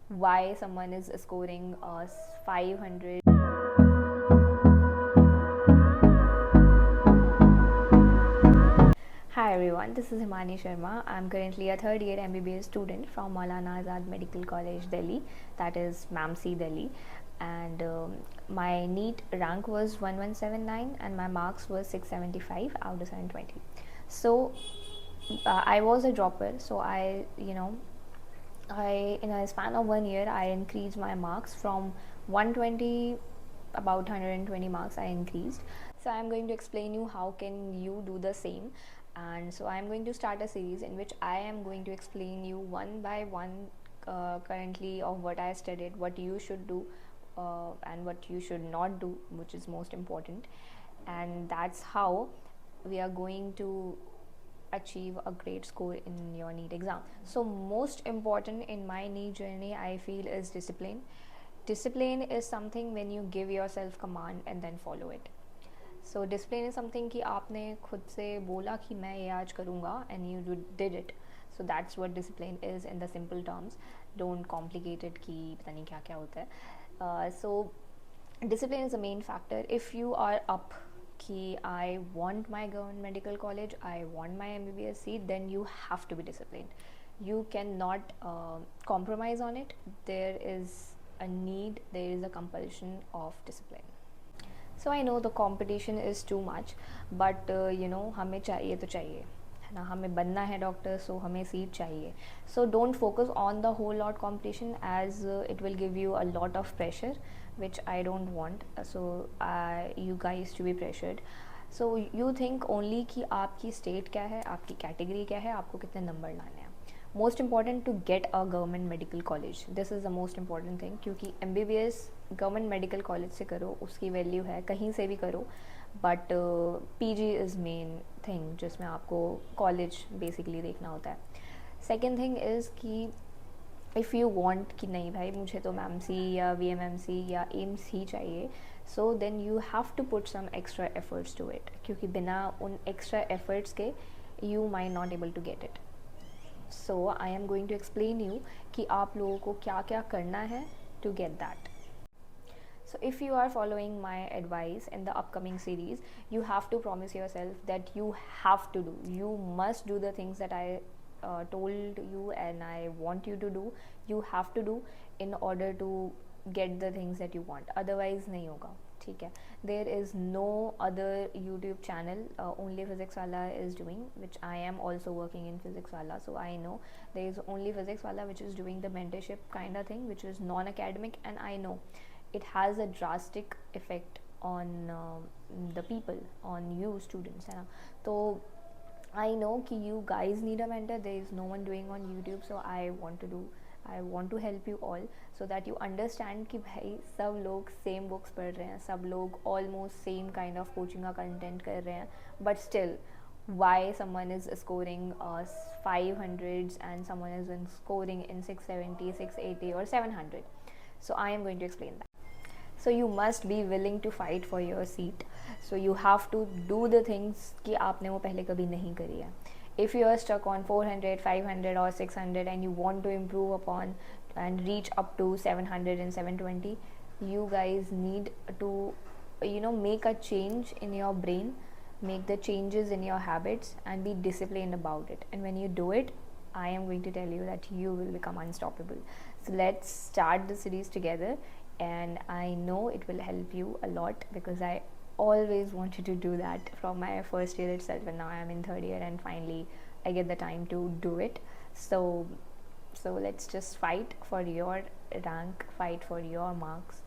why someone is scoring 500. Hi everyone, this is Himani Sharma. I'm currently a third year MBBS student from Maulana Azad Medical College, Delhi, that is MAMC, Delhi. And my NEET rank was 1179 and my marks was 675 out of 720. So I was a dropper, so I in a span of 1 year I increased my marks from 120, about 120 marks I increased. So I'm going to explain you how can you do the same. And so I'm going to start a series in which I am going to explain you one by one currently of what I studied, what you should do, and what you should not do, which is most important. And that's how we are going to achieve a great score in your NEET exam. So most important in my NEET journey, I feel, is discipline. Discipline is something when you give yourself command and then follow it. So discipline is something कि आपने खुद से बोला कि मैं ये आज करूँगा and you did it. So that's what discipline is in the simple terms. Don't complicate it कि पता नहीं क्या क्या होता है. So discipline is the main factor. If you are up कि I want my government medical college, I want my MBBS seat, then you have to be disciplined. You cannot compromise on it. There is a need, there is a compulsion of discipline. So I know the competition is too much, but हमें चाहिए तो चाहिए है ना, हमें बनना है doctor, सो हमें सीट चाहिए. So don't focus on the whole lot competition as it will give you a lot of pressure, which I don't want. So you guys to be pressured. So you think only कि आपकी state क्या है, आपकी category क्या है, आपको कितने number लाने हैं. Most important to get a government medical college, this is the most important thing. क्योंकि MBBS गवर्नमेंट मेडिकल कॉलेज से करो, उसकी वैल्यू है, कहीं से भी करो, but PG is main thing जिसमें आपको कॉलेज बेसिकली देखना होता है. सेकेंड थिंग इज़ कि इफ़ यू वांट कि नहीं भाई मुझे तो MAMC या VMMC या एम्स ही चाहिए, so then you have to put some extra efforts to it, क्योंकि बिना उन एक्स्ट्रा एफर्ट्स के you may not able to get it. So I am going to explain you कि आप लोगों को क्या क्या करना है to get that. So if you are following my advice in the upcoming series, you have to promise yourself that you have to do, you must do the things that I told you and I want you to do. You have to do in order to get the things that you want, otherwise नहीं होगा. ठीक है. There is no other YouTube channel, only Physics Wala is doing, which I am also working in Physics Wala, so I know there is only Physics Wala which is doing the mentorship kind of thing, which is non-academic, and I know it has a drastic effect on the people, on you students, है ना. तो I know कि you guys need a mentor. There is no one doing on YouTube, so I want to help you all so that you understand कि भाई सब लोग same books पढ़ रहे हैं, सब लोग almost same kind of coaching का कंटेंट कर रहे हैं, but still why someone is scoring 500s and someone is scoring in 670, 680 or 700. So I am going to explain that. So you must be willing to fight for your seat. So you have to do the things कि आपने वो पहले कभी नहीं करी है. If you are stuck on 400, 500 or 600 and you want to improve upon and reach up to 700 and 720, you guys need to make a change in your brain, make the changes in your habits and be disciplined about it. And when you do it, I am going to tell you that you will become unstoppable. So let's start the series together, and I know it will help you a lot because I always wanted to do that from my first year itself, and now I am in third year and finally I get the time to do it. So let's just fight for your rank, fight for your marks,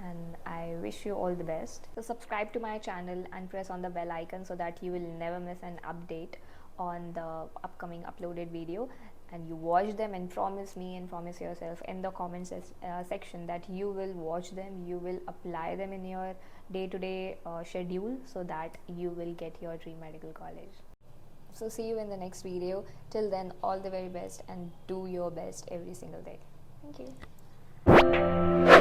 and I wish you all the best. So subscribe to my channel and press on the bell icon so that you will never miss an update on the upcoming uploaded video, and you watch them and promise me and promise yourself in the comments section that you will watch them, you will apply them in your day-to-day schedule so that you will get your dream medical college. So see you in the next video. Till then, all the very best and do your best every single day. Thank you.